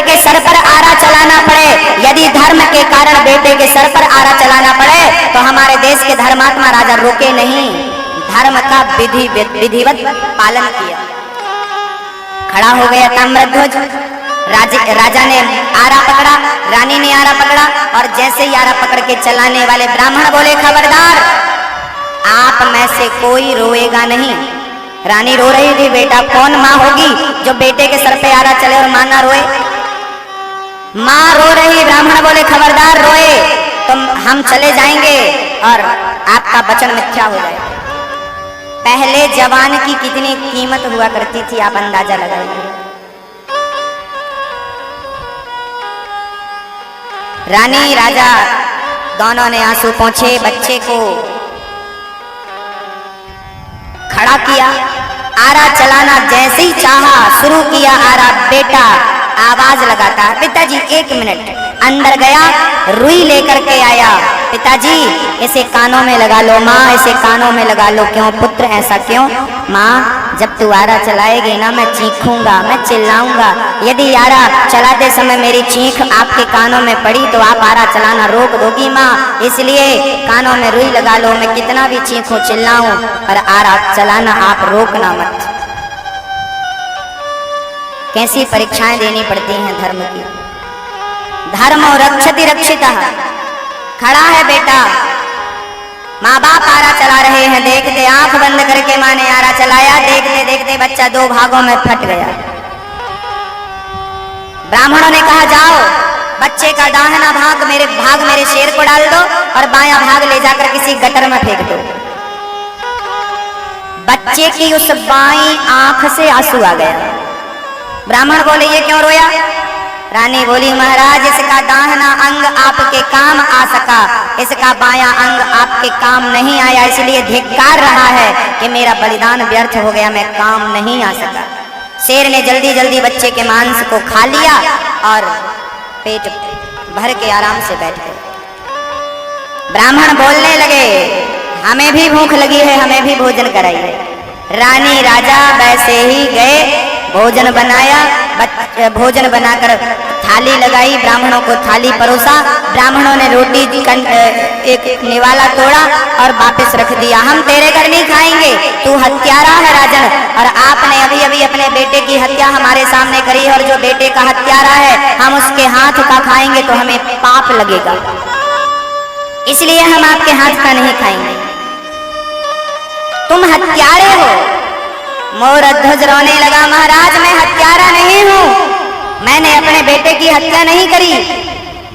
के सर पर आरा चलाना पड़े, यदि धर्म के कारण बेटे के सर पर आरा चलाना पड़े तो हमारे देश के धर्मात्मा राजा रोके नहीं, धर्म का विधिवत पालन किया। खड़ा हो गया ताम्रध्वज, राजा ने आरा पकड़ा, रानी ने आरा पकड़ा, और जैसे ही आरा पकड़ के चलाने वाले ब्राह्मण बोले, खबरदार, आप में से कोई रोएगा नहीं। रानी रो रही थी, बेटा कौन माँ होगी जो बेटे के सर पे आरा चले और माँ ना रोए? माँ रो रही, ब्राह्मण बोले, खबरदार, रोए तो हम चले जाएंगे और आपका वचन मिथ्या हो जाएगा। पहले जवान की कितनी कीमत हुआ करती थी, आप अंदाजा लगाइए। रानी राजा दोनों ने आंसू पोंछे, बच्चे को खड़ा किया, आरा चलाना जैसे ही चाहा शुरू किया आरा। बेटा आवाज लगाता, पिताजी 1 मिनट, अंदर गया, रुई लेकर के आया, पिताजी इसे कानों में लगा लो, माँ इसे कानों में लगा लो। क्यों पुत्र, ऐसा क्यों? माँ जब तू आरा चलाएगी ना, मैं चीखूंगा, मैं चिल्लाऊंगा, यदि आरा चलाते समय मेरी चीख आपके कानों में पड़ी तो आप आरा चलाना रोक दोगी माँ, इसलिए कानों में रुई लगा लो, मैं कितना भी चीखूं चिल्लाऊं पर आरा चलाना आप रोकना मत। कैसी परीक्षाएं देनी पड़ती हैं धर्म की। धर्म रक्षति रक्षितः। खड़ा है बेटा, माँ बाप आरा चला रहे हैं, देखते आंख बंद करके माँ ने आरा चलाया, देखते देखते बच्चा 2 भागों में फट गया। ब्राह्मणों ने कहा, जाओ बच्चे का दाहिना भाग मेरे शेर को डाल दो और बायां भाग ले जाकर किसी गटर में फेंक दो। बच्चे की उस बाईं आंख से आंसू आ गया। ब्राह्मण बोले, ये क्यों रोया? रानी बोली, महाराज इसका दाहिना अंग आपके काम आ सका, इसका बायां अंग आपके काम नहीं आया, इसलिए धिक्कार रहा है कि मेरा बलिदान व्यर्थ हो गया, मैं काम नहीं आ सका। शेर ने जल्दी जल्दी बच्चे के मांस को खा लिया और पेट भर के आराम से बैठ गए। ब्राह्मण बोलने लगे, हमें भी भूख लगी है, हमें भी भोजन कराइए। रानी राजा वैसे ही गए, भोजन बनाया, भोजन बनाकर थाली लगाई, ब्राह्मणों को थाली परोसा, ब्राह्मणों ने रोटी एक निवाला तोड़ा और वापस रख दिया। हम तेरे घर नहीं खाएंगे, तू हत्यारा है राजन, और आपने अभी अभी अपने बेटे की हत्या हमारे सामने करी है, और जो बेटे का हत्यारा है हम उसके हाथ का खाएंगे तो हमें पाप लगेगा, इसलिए हम आपके हाथ का नहीं खाएंगे। तुम हत्यारे हो। मोरध्वज रोने लगा, महाराज मैं हत्यारा नहीं हूँ, मैंने अपने बेटे की हत्या नहीं करी।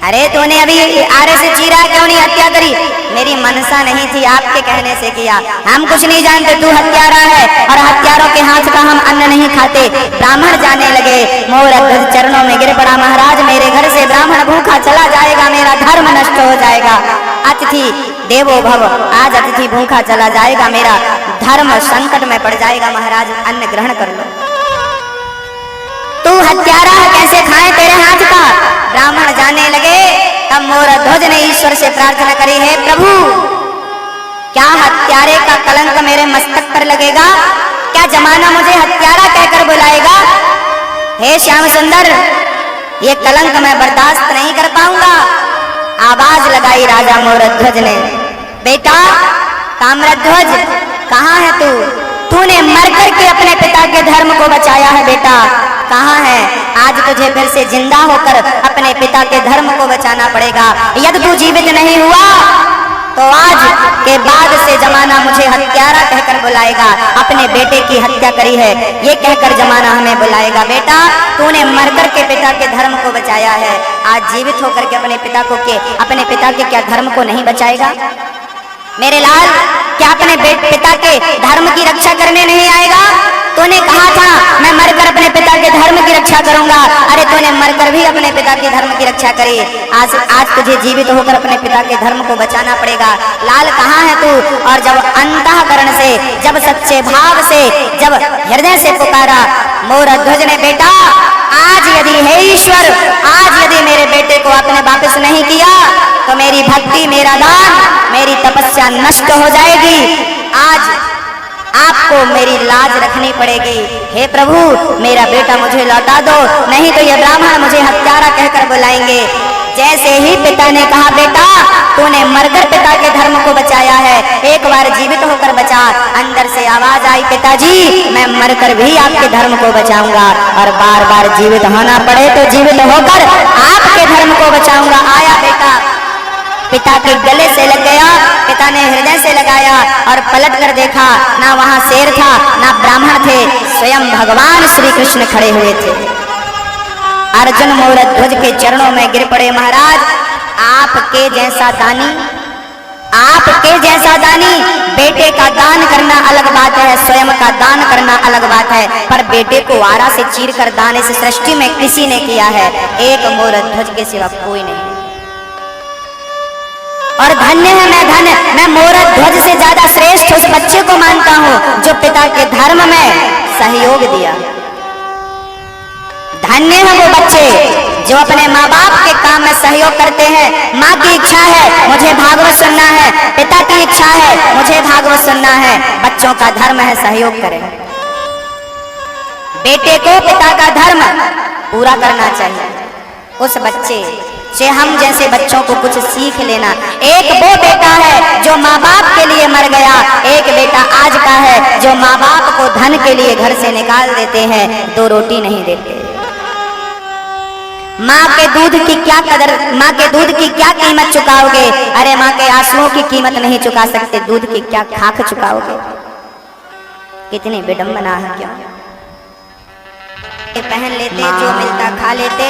अरे तूने अभी आरे से चीरा, क्यों नहीं हत्या करी? मेरी मनसा नहीं थी, आपके कहने से किया। हम कुछ नहीं जानते, तू हत्यारा है और हत्यारों के हाथ का हम अन्न नहीं खाते। ब्राह्मण जाने लगे, मोरध्वज चरणों में गिर पड़ा, महाराज मेरे घर से ब्राह्मण भूखा चला जाएगा, मेरा धर्म नष्ट हो जाएगा। अतिथि देवो भव, आज अतिथि भूखा चला जाएगा, मेरा धर्म संकट में पड़ जाएगा, महाराज अन्न ग्रहण कर लो। तू हत्यारा है, कैसे खाए तेरे हाथ का? ब्राह्मण जाने लगे, तब मोरध्वज ने ईश्वर से प्रार्थना करी, है प्रभु क्या हत्यारे का कलंक मेरे मस्तक पर लगेगा? क्या जमाना मुझे हत्यारा कहकर बुलाएगा? हे श्याम सुंदर, ये कलंक मैं बर्दाश्त नहीं कर पाऊंगा। आवाज लगाई राजा मोरध्वज ने, बेटा ताम्रध्वज कहाँ है तू? तूने मर करके अपने पिता के धर्म को बचाया है बेटा, कहाँ है? आज तुझे फिर से जिंदा होकर अपने पिता के धर्म को बचाना पड़ेगा। यदि तू जीवित नहीं हुआ तो आज के बाद से जमाना मुझे हत्यारा कहकर बुलाएगा, अपने बेटे की हत्या करी है ये कहकर जमाना हमें बुलाएगा। बेटा तूने मर कर के पिता के धर्म को बचाया है, आज जीवित होकर के अपने पिता के क्या धर्म को नहीं बचाएगा? मेरे लाल, क्या अपने पिता के धर्म की रक्षा करने नहीं आएगा? तूने कहा था मैं मरकर अपने पिता के धर्म की रक्षा करूंगा, अरे तूने मरकर भी अपने पिता के धर्म की रक्षा करी। आज तुझे जीवित होकर अपने पिता के धर्म को बचाना पड़ेगा। लाल कहाँ है तू? और जब अंतःकरण से, जब सच्चे भाव से, जब हृदय से पुकारा मोरध्वज ने, बेटा आज यदि हे ईश्वर, आज यदि मेरे बेटे को आपने वापस नहीं किया तो मेरी भक्ति, मेरा दान, मेरी तपस्या नष्ट हो जाएगी। आपको मेरी लाज रखनी पड़ेगी। हे प्रभु, मेरा बेटा मुझे लौटा दो, नहीं तो ये ब्राह्मण मुझे हत्यारा कहकर बुलाएंगे। जैसे ही पिता ने कहा, बेटा तूने मरकर पिता के धर्म को बचाया है, एक बार जीवित होकर बचा। अंदर से आवाज आई, पिताजी मैं मरकर भी आपके धर्म को बचाऊंगा, और बार बार जीवित होना पड़े तो जीवित होकर आपके धर्म को बचाऊंगा। आया बेटा, पिता के गले से लग गया, पिता ने हृदय से लगाया और पलट कर देखा, ना वहां शेर था ना ब्राह्मण थे, स्वयं भगवान श्री कृष्ण खड़े हुए थे। अर्जुन मोरत ध्वज के चरणों में गिर पड़े, महाराज आपके जैसा दानी, आपके जैसा दानी, बेटे का दान करना अलग बात है, स्वयं का दान करना अलग बात है, पर बेटे को आरा से चीर कर दान इस सृष्टि में किसी ने किया है, एक मोरत ध्वज के सिवा कोई नहीं। और धन्य है मैं मोरत ध्वज से ज्यादा श्रेष्ठ उस बच्चे को मानता हूं जो पिता के धर्म में सहयोग दिया। धन्य है वो बच्चे जो अपने माँ बाप के काम में सहयोग करते हैं। माँ की इच्छा है मुझे भागवत सुनना है, पिता की इच्छा है मुझे भागवत सुनना है, बच्चों का धर्म है सहयोग करें। बेटे को पिता का धर्म पूरा करना चाहिए। उस बच्चे से हम जैसे बच्चों को कुछ सीख लेना। एक वो बेटा है जो माँ बाप के लिए मर गया, एक बेटा आज का है जो माँ बाप को धन के लिए घर से निकाल देते हैं, दो रोटी नहीं देते। माँ के दूध की क्या कदर, माँ के दूध की क्या कीमत चुकाओगे? अरे माँ के आंसुओं की कीमत नहीं चुका सकते, दूध की क्या खाक चुकाओगे? कितनी विडंबना है। क्यों पहन लेते, जो मिलता खा लेते,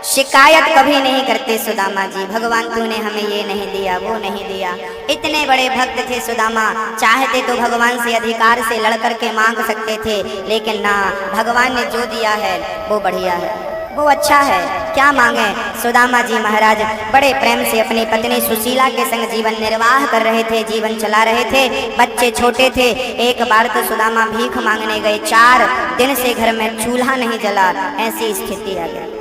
शिकायत कभी नहीं करते। सुदामा जी, भगवान तूने हमें ये नहीं दिया, वो नहीं दिया। इतने बड़े भक्त थे सुदामा, चाहते तो भगवान से अधिकार से लड़ करके मांग सकते थे, लेकिन ना, भगवान ने जो दिया है वो बढ़िया है, वो अच्छा है, क्या मांगे। सुदामा जी महाराज बड़े प्रेम से अपनी पत्नी सुशीला के संग जीवन निर्वाह कर रहे थे, जीवन चला रहे थे। बच्चे छोटे थे। एक बार तो सुदामा भीख मांगने गए, 4 दिन से घर में चूल्हा नहीं जला, ऐसी स्थिति आ गई।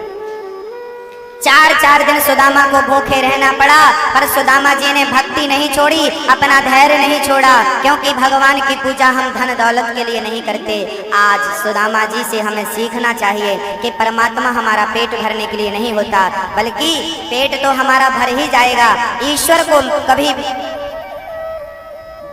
4 दिन सुदामा को भूखे रहना पड़ा, पर सुदामा जी ने भक्ति नहीं छोड़ी, अपना धैर्य नहीं छोड़ा, क्योंकि भगवान की पूजा हम धन दौलत के लिए नहीं करते। आज सुदामा जी से हमें सीखना चाहिए कि परमात्मा हमारा पेट भरने के लिए नहीं होता, बल्कि पेट तो हमारा भर ही जाएगा। ईश्वर को कभी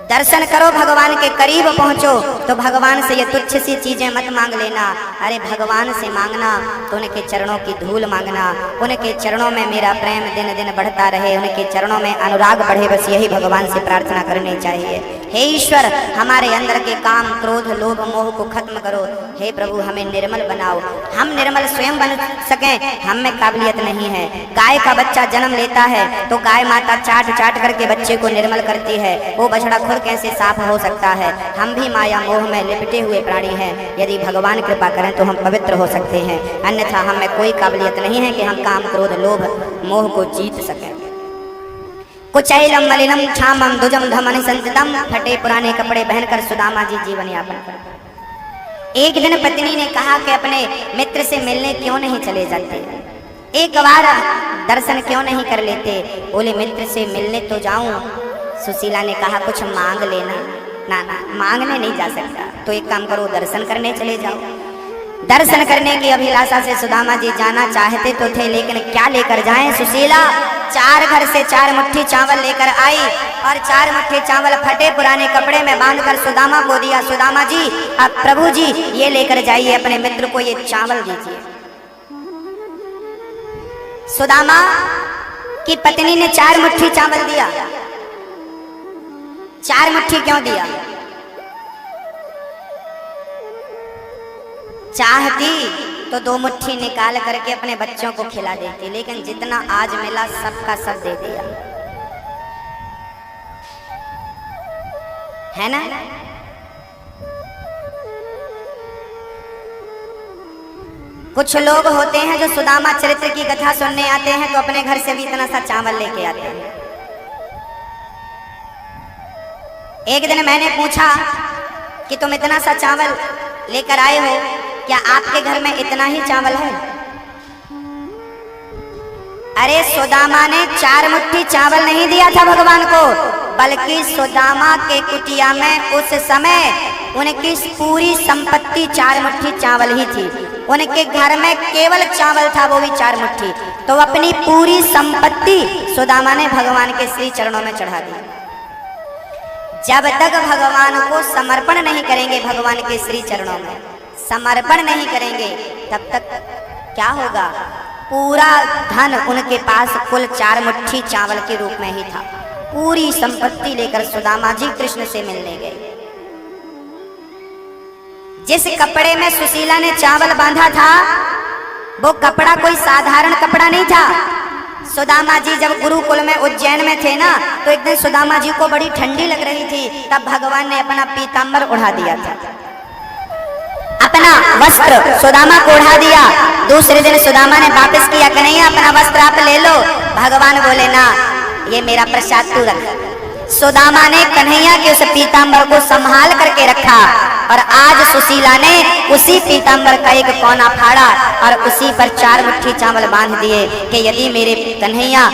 दर्शन करो, भगवान के करीब पहुंचो, तो भगवान से ये तुच्छ सी चीजें मत मांग लेना। अरे भगवान से मांगना तो उनके चरणों की धूल मांगना, उनके चरणों में मेरा प्रेम दिन दिन बढ़ता रहे, उनके चरणों में अनुराग बढ़े, बस यही भगवान से प्रार्थना करनी चाहिए। हे ईश्वर, हमारे अंदर के काम क्रोध लोभ मोह को खत्म करो। हे प्रभु, हमें निर्मल बनाओ, हम निर्मल स्वयं बन सकें, हम में काबिलियत नहीं है। गाय का बच्चा जन्म लेता है तो गाय माता चाट चाट करके बच्चे को निर्मल करती है, वो बछड़ा खुद कैसे साफ हो सकता है? हम भी माया मोह में लिपटे हुए प्राणी हैं। यदि भगवान कृपा करें तो हम पवित्र हो सकते हैं, अन्यथा हम में कोई काबिलियत नहीं है कि हम काम क्रोध लोभ मोह को जीत सकें। कुचैलम मलिनम क्षामम दुजम धमन संततम, फटे पुराने कपड़े पहनकर सुदामा जी जीवन यापन कर। एक दिन पत्नी ने कहा कि अपने मित्र से मिलने क्यों नहीं चले जाते, एक बार दर्शन क्यों नहीं कर लेते? बोले मित्र से मिलने तो जाऊं। सुशीला ने कहा कुछ मांग लेना। ना ना, मांगने नहीं जा सकता, तो एक काम करो, दर्शन करने चले जाओ। दर्शन करने की अभिलाषा से सुदामा जी जाना चाहते तो थे, लेकिन क्या लेकर जाएं? सुशीला 4 घर से 4 मुट्ठी चावल लेकर आई, और 4 मुट्ठी चावल फटे पुराने कपड़े में बांधकर सुदामा को दिया। सुदामा जी, अब प्रभु जी ये लेकर जाइए, अपने मित्र को ये चावल दीजिए। सुदामा की पत्नी ने 4 मुट्ठी चावल दिया। 4 मुट्ठी क्यों दिया? चाहती तो 2 मुट्ठी निकाल करके अपने बच्चों को खिला देती, लेकिन जितना आज मिला सबका सब दे दिया, है ना? कुछ लोग होते हैं जो सुदामा चरित्र की कथा सुनने आते हैं तो अपने घर से भी इतना सा चावल लेके आते हैं। एक दिन मैंने पूछा कि तुम इतना सा चावल लेकर आए हो, क्या आपके घर में इतना ही चावल है? अरे सुदामा ने 4 मुट्ठी चावल नहीं दिया था भगवान को, बल्कि सुदामा के कुटिया में उस समय उनकी पूरी संपत्ति 4 मुट्ठी चावल ही थी। उनके घर में केवल चावल था, वो भी 4 मुट्ठी। तो अपनी पूरी संपत्ति सुदामा ने भगवान के श्री चरणों में चढ़ा दी। जब तक भगवान को समर्पण नहीं करेंगे, भगवान के श्री चरणों में समर्पण नहीं करेंगे, तब तक क्या होगा? पूरा धन उनके पास कुल 4 मुट्ठी चावल के रूप में ही था। पूरी संपत्ति लेकर सुदामा जी कृष्ण से मिलने गए। जिस कपड़े में सुशीला ने चावल बांधा था, वो कपड़ा कोई साधारण कपड़ा नहीं था। सुदामा जी जब गुरुकुल में उज्जैन में थे ना, तो एक दिन सुदामा जी को बड़ी ठंडी लग रही थी, तब भगवान ने अपना पीतांबर उड़ा दिया था, अपना वस्त्र सुदामा को उड़ा दिया। दूसरे दिन सुदामा ने वापस किया, कन्हैया अपना वस्त्र आप ले लो। भगवान बोले ना, ये मेरा प्रसाद तू रख। सुदामा ने कन्हैया के उस पीतांबर को संभाल करके रखा, और आज सुशीला ने उसी पीतांबर का एक कोना फाड़ा और उसी पर 4 मुट्ठी चावल बांध दिए कि यदि मेरे कन्हैया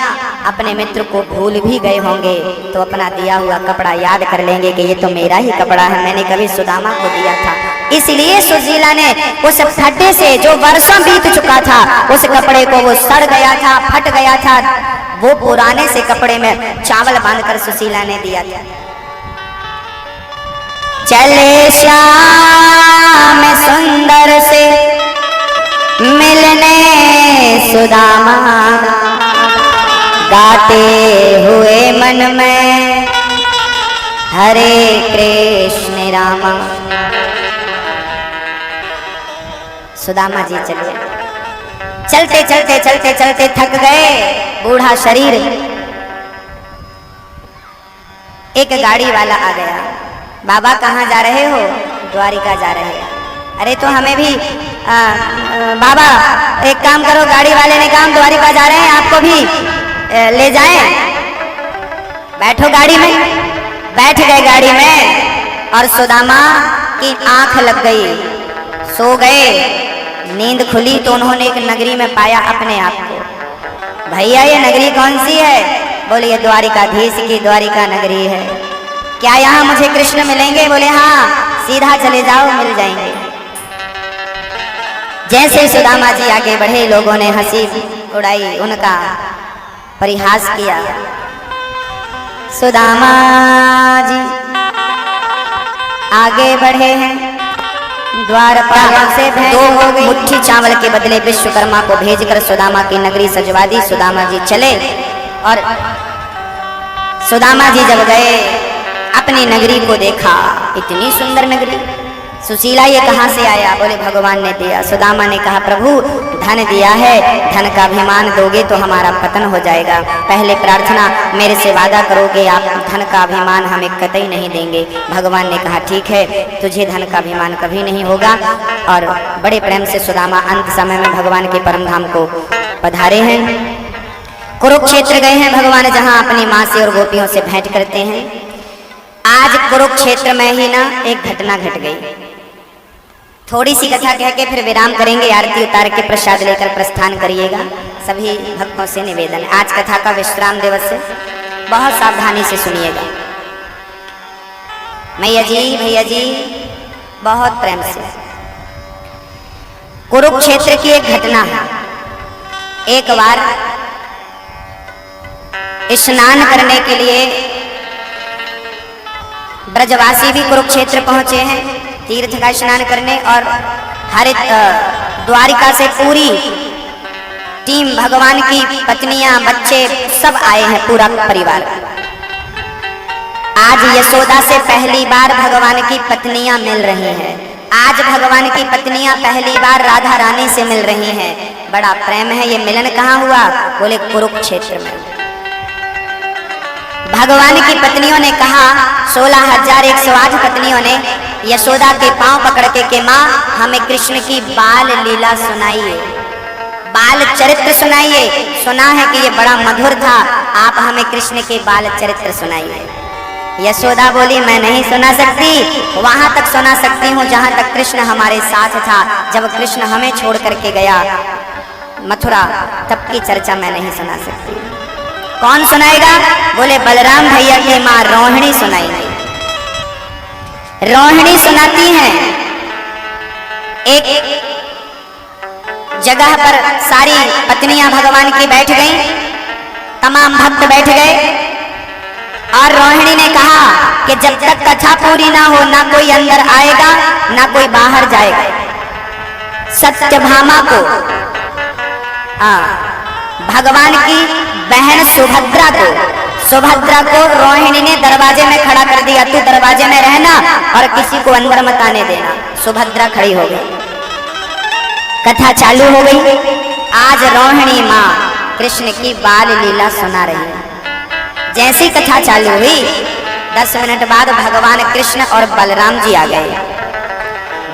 अपने मित्र को भूल भी गए होंगे तो अपना दिया हुआ कपड़ा याद कर लेंगे कि ये तो मेरा ही कपड़ा है, मैंने कभी सुदामा को दिया था। इसलिए सुशीला ने उस फटे से, जो वर्षों बीत चुका था, उस कपड़े को, वो सड़ गया था, फट गया था, वो पुराने से कपड़े में चावल बांधकर सुशीला ने दिया था। चले श्याम सुंदर से मिलने सुदामा, गाते हुए मन में हरे कृष्ण रामा। सुदामा जी चले, चलते चलते चलते चलते थक गए, बूढ़ा शरीर। एक गाड़ी वाला आ गया, बाबा कहाँ जा रहे हो? द्वारिका जा रहे हैं। अरे तो हमें भी बाबा एक काम करो, गाड़ी वाले ने कहा द्वारिका जा रहे हैं, आपको भी ले जाएं, बैठो गाड़ी में। बैठ गए गाड़ी में, और सुदामा की आंख लग गई, सो गए। नींद खुली तो उन्होंने एक नगरी में पाया अपने आप को। भैया ये नगरी कौन सी है? बोले ये द्वारिकाधीश की द्वारिका नगरी है। क्या यहाँ मुझे कृष्ण मिलेंगे? बोले हाँ, सीधा चले जाओ, मिल जाएंगे। जैसे सुदामा जी आगे बढ़े, लोगों ने हंसी उड़ाई, उनका परिहास किया। सुदामा जी आगे बढ़े हैं, द्वारपाल से दो मुट्ठी चावल के बदले विश्वकर्मा को भेजकर सुदामा की नगरी सजवा दी। सुदामा जी चले, और सुदामा जी जब गए, अपनी नगरी को देखा, इतनी सुंदर नगरी। सुशीला ये कहाँ से आया? बोले भगवान ने दिया। सुदामा ने कहा प्रभु धन दिया है, धन का अभिमान दोगे तो हमारा पतन हो जाएगा। पहले प्रार्थना मेरे से वादा करोगे, आप धन का अभिमान हमें कतई नहीं देंगे। भगवान ने कहा ठीक है, तुझे धन का अभिमान कभी नहीं होगा। और बड़े प्रेम से सुदामा अंत समय में भगवान के परम धाम को पधारे हैं। कुरुक्षेत्र गए हैं भगवान, जहाँ अपनी माँ से और गोपियों से भेंट करते हैं। आज कुरुक्षेत्र में ही ना एक घटना घट गई। थोड़ी सी कथा कह के फिर विराम करेंगे, आरती उतार के प्रसाद लेकर प्रस्थान करिएगा। सभी भक्तों से निवेदन, आज कथा का विश्राम दिवस है, बहुत सावधानी से सुनिएगा। मैया जी, भैया जी, बहुत प्रेम से। कुरुक्षेत्र की एक घटना है। एक बार स्नान करने के लिए ब्रजवासी भी कुरुक्षेत्र पहुंचे हैं, तीर्थ का स्नान करने। और हरित द्वारिका से पूरी टीम, भगवान की पत्नियां, बच्चे सब आए हैं, पूरा परिवार। आज यशोदा से पहली बार भगवान की पत्नियां मिल रही हैं। आज भगवान की पत्नियां पहली बार राधा रानी से मिल रही हैं। बड़ा प्रेम है। ये मिलन कहाँ हुआ? बोले कुरुक्षेत्र में। भगवान की पत्नियों ने कहा, 16,108 पत्नियों ने यशोदा के पांव पकड़ के माँ हमें कृष्ण की बाल लीला सुनाइए, बाल चरित्र सुनाइए। सुना है कि ये बड़ा मधुर था, आप हमें कृष्ण के बाल चरित्र सुनाइए। यशोदा बोली मैं नहीं सुना सकती, वहां तक सुना सकती हूँ जहां तक कृष्ण हमारे साथ था। जब कृष्ण हमें छोड़ करके गया मथुरा, तब की चर्चा मैं नहीं सुना सकती। कौन सुनाएगा? बोले बलराम भैया की माँ रोहिणी सुनाएगी। रोहिणी सुनाती हैं। एक जगह पर सारी पत्नियां भगवान की बैठ गईं, तमाम भक्त बैठ गए और रोहिणी ने कहा कि जब तक कथा पूरी ना हो ना कोई अंदर आएगा ना कोई बाहर जाएगा। सत्यभामा को, भगवान की बहन सुभद्रा को रोहिणी ने दरवाजे में खड़ा कर दिया। तू दरवाजे में रहना और किसी को अंदर मत आने देना। सुभद्रा खड़ी हो गई, कथा चालू हो गई। आज रोहिणी माँ कृष्ण की बाल लीला सुना रही है। जैसी कथा चालू हुई 10 मिनट बाद भगवान कृष्ण और बलराम जी आ गए।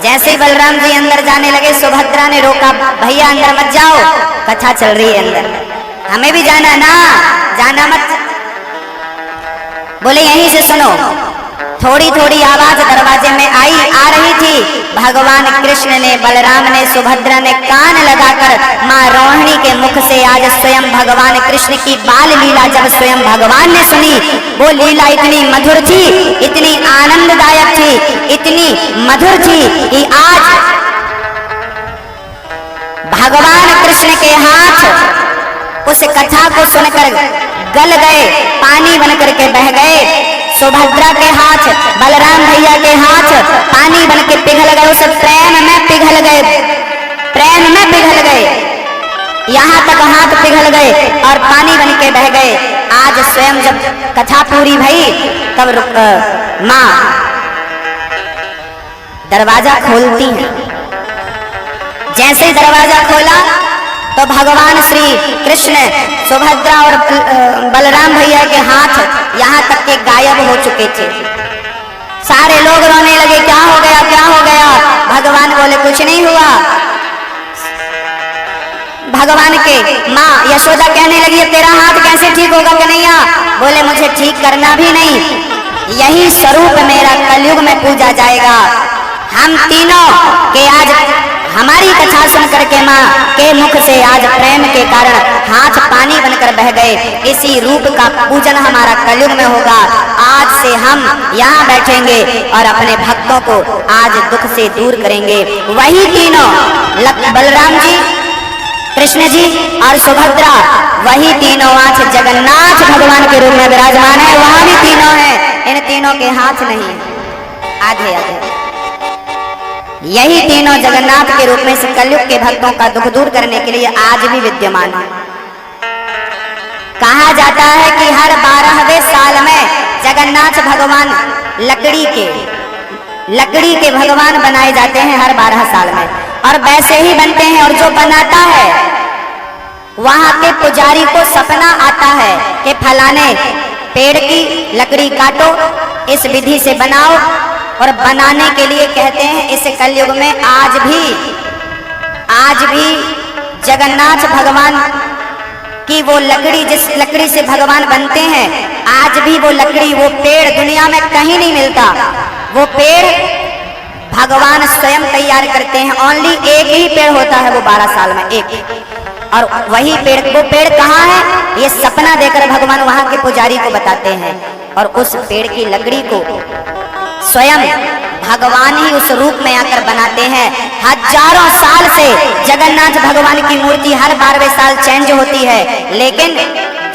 जैसे ही बलराम जी अंदर जाने लगे, सुभद्रा ने रोका, भैया अंदर मत जाओ, कथा चल रही है अंदर, हमें भी जाना ना, जाना मत। बोले यहीं से सुनो। थोड़ी थोड़ी आवाज दरवाजे में आ रही थी। भगवान कृष्ण ने, बलराम ने, सुभद्रा ने कान लगाकर माँ रोहिणी के मुख से आज स्वयं भगवान कृष्ण की बाल लीला जब स्वयं भगवान ने सुनी, वो लीला इतनी मधुर थी, इतनी आनंददायक थी, इतनी मधुर थी कि आज भगवान कृष्ण के हाथ उस कथा को सुनकर गल गए, पानी बनकर के बह गए। सुभद्रा के हाथ, बलराम भैया के हाथ पानी बन के पिघल गए, उस प्रेम में पिघल गए, प्रेम में पिघल गए, यहाँ तक हाथ पिघल गए और पानी बन के बह गए। आज स्वयं जब कथा पूरी भई तब माँ दरवाजा खोलती है। जैसे दरवाजा खोला तो भगवान श्री कृष्ण, सुभद्रा और बलराम भैया के हाथ यहाँ तक के गायब हो चुके थे। सारे लोग रोने लगे, क्या हो गया, क्या हो गया? भगवान बोले कुछ नहीं हुआ। भगवान के माँ यशोदा कहने लगी तेरा हाथ कैसे ठीक होगा कन्हैया? बोले मुझे ठीक करना भी नहीं, यही स्वरूप मेरा कलयुग में पूजा जाएगा। हम तीनों के आज हमारी कथा सुन करके माँ के मुख से आज प्रेम के कारण हाथ पानी बनकर बह गए। इसी रूप का पूजन हमारा कलयुग में होगा। आज से हम यहाँ बैठेंगे और अपने भक्तों को आज दुख से दूर करेंगे। वही तीनों, बलराम जी, कृष्ण जी और सुभद्रा, वही तीनों आज जगन्नाथ भगवान के रूप में विराजमान है। वहां भी तीनों हैं, इन तीनों के हाथ नहीं, आधे आधे। यही तीनों जगन्नाथ के रूप में कलयुग के भक्तों का दुख दूर करने के लिए आज भी विद्यमान है। कहा जाता है कि हर 12वें साल में जगन्नाथ भगवान लकड़ी के भगवान बनाए जाते हैं हर 12 साल में, और वैसे ही बनते हैं। और जो बनाता है वहां के पुजारी को सपना आता है कि फलाने पेड़ की लकड़ी काटो, इस विधि से बनाओ, और बनाने के लिए कहते हैं। इस कलयुग में आज भी जगन्नाथ भगवान की वो लकड़ी, जिस लकड़ी से भगवान बनते हैं, आज भी वो लकड़ी, वो पेड़ दुनिया में कहीं नहीं मिलता। वो पेड़ भगवान स्वयं तैयार करते हैं। ओनली एक ही पेड़ होता है वो 12 साल में एक, और वही पेड़, वो पेड़ कहाँ है ये सपना देकर भगवान वहां के पुजारी को बताते हैं, और उस पेड़ की लकड़ी को स्वयं भगवान ही उस रूप में आकर बनाते हैं। हजारों साल से जगन्नाथ भगवान की मूर्ति हर 12वें साल चेंज होती है, लेकिन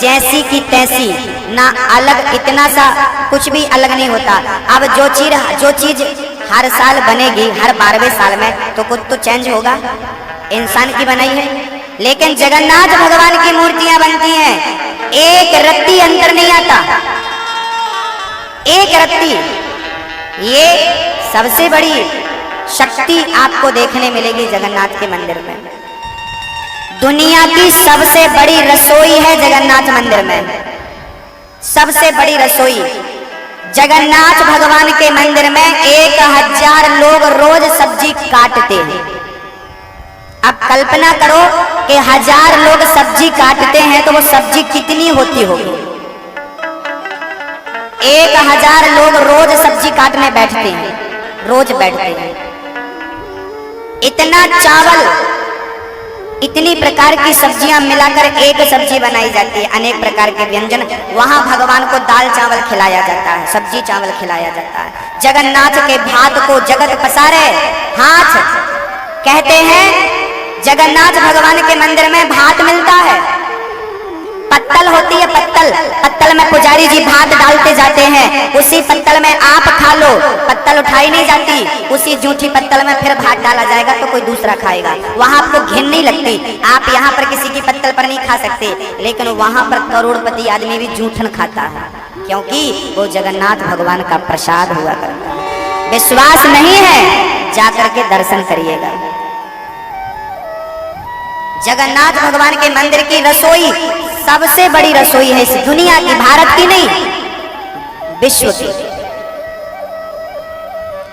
जैसी की तैसी, ना अलग, इतना सा कुछ भी अलग नहीं होता। अब जो चीज हर साल बनेगी हर 12वें साल में, तो कुछ तो चेंज होगा। इंसान की बनाई है, लेकिन जगन्नाथ भगवान की मूर्तियां बनती हैं, एक रत्ती अंतर नहीं आता, एक रत्ती। ये सबसे बड़ी शक्ति आपको देखने मिलेगी जगन्नाथ के मंदिर में। दुनिया की सबसे बड़ी रसोई है जगन्नाथ मंदिर में, सबसे बड़ी रसोई जगन्नाथ भगवान के मंदिर में 1000 लोग रोज सब्जी काटते हैं। अब कल्पना करो कि 1000 लोग सब्जी काटते हैं तो वो सब्जी कितनी होती होगी। 1000 लोग रोज सब्जी काटने बैठते हैं, रोज बैठते हैं। इतना चावल, इतनी प्रकार की सब्जियां मिलाकर एक सब्जी बनाई जाती है, अनेक प्रकार के व्यंजन। वहां भगवान को दाल चावल खिलाया जाता है, सब्जी चावल खिलाया जाता है। जगन्नाथ के भात को जगत पसारे हाथ कहते हैं। जगन्नाथ भगवान के मंदिर में भात मिलता है, पत्तल होती है, पत्तल, पत्तल में पुजारी जी भात डालते जाते हैं। उसी पत्तल में आप खा लो, पत्तल उठाई नहीं जाती, उसी जूठी पत्तल में फिर भात डाला जाएगा तो कोई दूसरा खाएगा। वहां आपको घिन नहीं लगती, आप यहाँ पर किसी की पत्तल पर नहीं खा सकते, लेकिन वहां पर करोड़पति आदमी भी जूठन खाता है, क्योंकि वो जगन्नाथ भगवान का प्रसाद हुआ करता है। विश्वास नहीं है, जाकर के दर्शन करिएगा। जगन्नाथ भगवान के मंदिर की रसोई सबसे बड़ी रसोई है इस दुनिया की, भारत की नहीं, विश्व की।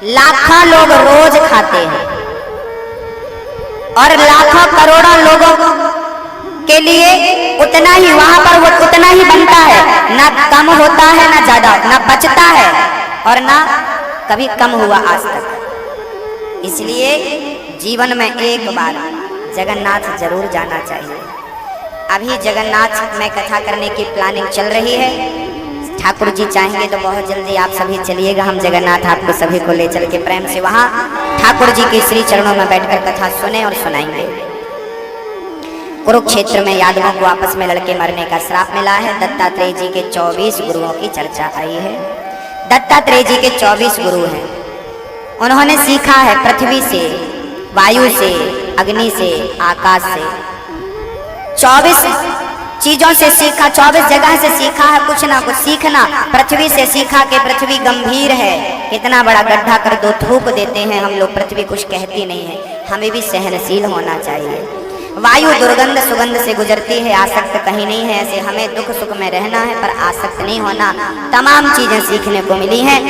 लाखों लोग रोज खाते हैं और लाखों करोड़ों लोगों के लिए उतना ही वहां पर वो उतना ही बनता है, ना कम होता है ना ज्यादा, ना बचता है और ना कभी कम हुआ आज तक। इसलिए जीवन में एक बार जगन्नाथ जरूर जाना चाहिए। अभी जगन्नाथ में कथा करने की प्लानिंग चल रही है। ठाकुर जी चाहेंगे तो बहुत जल्दी आप सभी चलिएगा, हम जगन्नाथ आपको सभी को ले चल के प्रेम से वहां ठाकुर जी के श्री चरणों में बैठकर कथा सुने और सुनाएंगे। कुरुक्षेत्र में यादवों को आपस में लड़के मरने का श्राप मिला है। दत्तात्रेय जी के 24 गुरुओं की चर्चा आई है। दत्तात्रेय जी के 24 गुरु हैं। उन्होंने सीखा है पृथ्वी से, वायु से, अग्नि से, आकाश से, 24 चीजों से सीखा, 24 जगह से सीखा है कुछ ना कुछ सीखना। पृथ्वी से सीखा कि पृथ्वी गंभीर है, कितना बड़ा गड्ढा कर दो थूक देते हैं हम लोग, पृथ्वी कुछ कहती नहीं है, हमें भी सहनशील होना चाहिए। वायु दुर्गंध सुगंध से गुजरती है, आसक्त कहीं नहीं है, ऐसे हमें दुख सुख में रहना है पर आसक्त नहीं होना। तमाम चीजें सीखने को मिली हैं।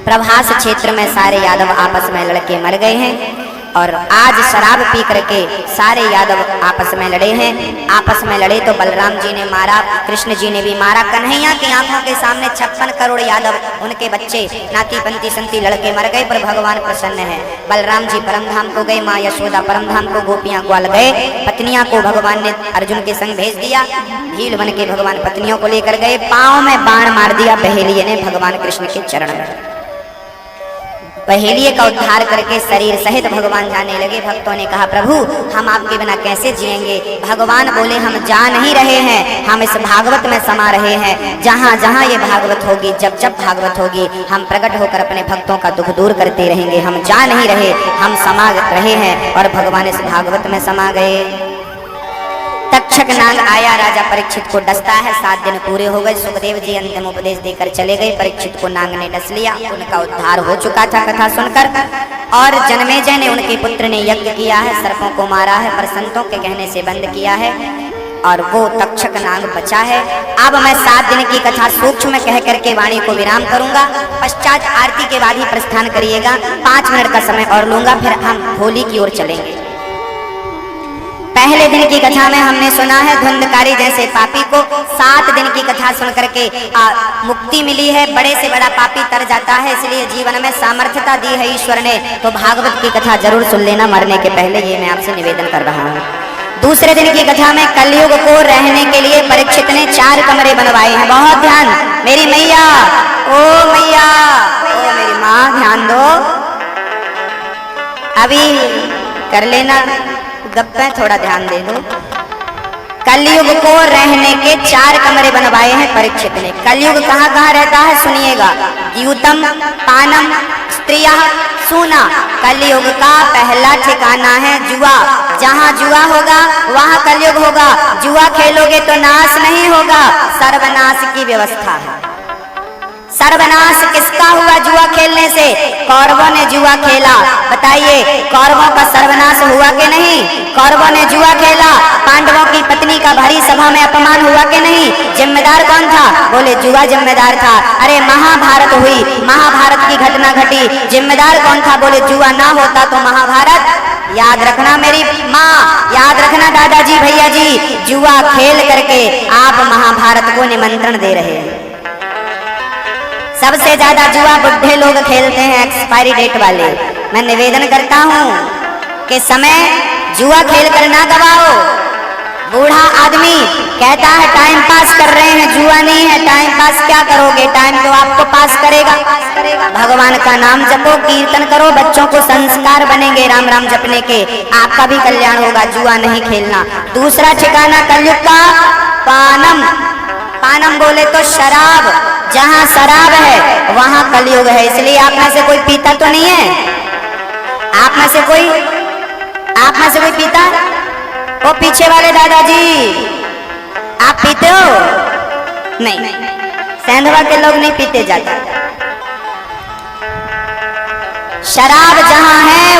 प्रभास क्षेत्र में सारे यादव आपस में लड़के मर गए हैं और आज शराब पी करके सारे यादव आपस में लड़े हैं। आपस में लड़े तो बलराम जी ने मारा, कृष्ण जी ने भी मारा। कन्हैया की आंखों के सामने 56 करोड़ यादव, उनके बच्चे नाती पंती संती लड़के मर गए, पर भगवान प्रसन्न है। बलराम जी परमधाम को गए, माँ यशोदा परमधाम को, गोपियां ग्वाल गए। पत्नियां को भगवान ने अर्जुन के संग भेज दिया, भील बन के भगवान पत्नियों को लेकर गए। पांव में बाण मार दिया बहेलिये ने भगवान कृष्ण के चरण में। बहेलिये का उद्धार करके शरीर सहित भगवान जाने लगे। भक्तों ने कहा प्रभु हम आपके बिना कैसे जिएंगे। भगवान बोले हम जा नहीं रहे हैं, हम इस भागवत में समा रहे हैं। जहाँ जहाँ ये भागवत होगी, जब जब भागवत होगी, हम प्रकट होकर अपने भक्तों का दुख दूर करते रहेंगे। हम जा नहीं रहे, हम समा रहे हैं और भगवान इस भागवत में समा गए। तक्षक नाग आया, राजा परीक्षित को डसता है। 7 दिन पूरे हो गए। सुखदेव जी अंतिम उपदेश देकर चले गए। परीक्षित को नाग ने डस लिया। उनका उद्धार हो चुका था कथा सुनकर। और जन्मेजय ने, उनके पुत्र ने यज्ञ किया है, सर्पों को मारा है, पर संतों के कहने से बंद किया है और वो तक्षक नाग बचा है। अब मैं 7 दिन की कथा सूक्ष्म कह करके वाणी को विराम करूंगा। पश्चात आरती के बाद ही प्रस्थान करिएगा। 5 मिनट का समय और लूंगा, फिर हम होली की ओर चलेंगे। पहले दिन की कथा में हमने सुना है धुंधकारी जैसे पापी को 7 दिन की कथा सुन करके मुक्ति मिली है। बड़े से बड़ा पापी तर जाता है, इसलिए जीवन में सामर्थ्यता दी है ईश्वर ने। तो भागवत की कथा जरूर सुन लेना मरने के पहले, ये मैं आपसे निवेदन कर रहा हूँ। दूसरे दिन की कथा में कलयुग को रहने के लिए परीक्षित ने 4 कमरे बनवाए हैं। बहुत ध्यान, मेरी मैया, ओ मैया, ओ मेरी माँ, ध्यान दो। अभी कर लेना गप्पे, थोड़ा ध्यान दे दो। कलयुग को रहने के 4 कमरे बनवाए हैं परीक्षित ने। कलयुग कहाँ कहाँ रहता है सुनिएगा। द्यूतम, पानम, स्त्रिया, सूना। कलयुग का पहला ठिकाना है जुआ। जहाँ जुआ होगा वहाँ कलयुग होगा। जुआ खेलोगे तो नाश नहीं होगा, सर्वनाश की व्यवस्था है। सर्वनाश किसका हुआ जुआ खेलने से? कौरवों ने जुआ खेला। बताइए कौरवों का सर्वनाश हुआ कि नहीं? कौरवों ने जुआ खेला, पांडवों की पत्नी का भारी सभा में अपमान हुआ कि नहीं? जिम्मेदार कौन था? बोले जुआ जिम्मेदार था। अरे महाभारत हुई, महाभारत की घटना घटी, जिम्मेदार कौन था? बोले जुआ ना होता तो महाभारत। याद रखना मेरी माँ, याद रखना दादाजी, भैया जी, जुआ खेल करके आप महाभारत को निमंत्रण दे रहे हैं। सबसे ज्यादा जुआ बुढ़े लोग खेलते हैं, एक्सपायरी डेट वाले। मैं निवेदन करता हूँ कि समय जुआ खेल कर ना गवाओ। बूढ़ा आदमी कहता है टाइम पास कर रहे हैं, जुआ नहीं है, टाइम पास क्या करोगे, टाइम तो आपको पास करेगा। भगवान का नाम जपो, कीर्तन करो, बच्चों को संस्कार बनेंगे राम राम जपने के, आपका भी कल्याण होगा। जुआ नहीं खेलना। दूसरा ठिकाना कलयुग का पानम। पानम बोले तो शराब, जहाँ शराब है वहाँ कलयुग है। इसलिए आप में से कोई पीता तो नहीं है? आप में से कोई पीता? वो पीछे वाले दादाजी, आप पीते हो? नहीं, सेंधवा के लोग नहीं पीते जाते। शराब जहाँ है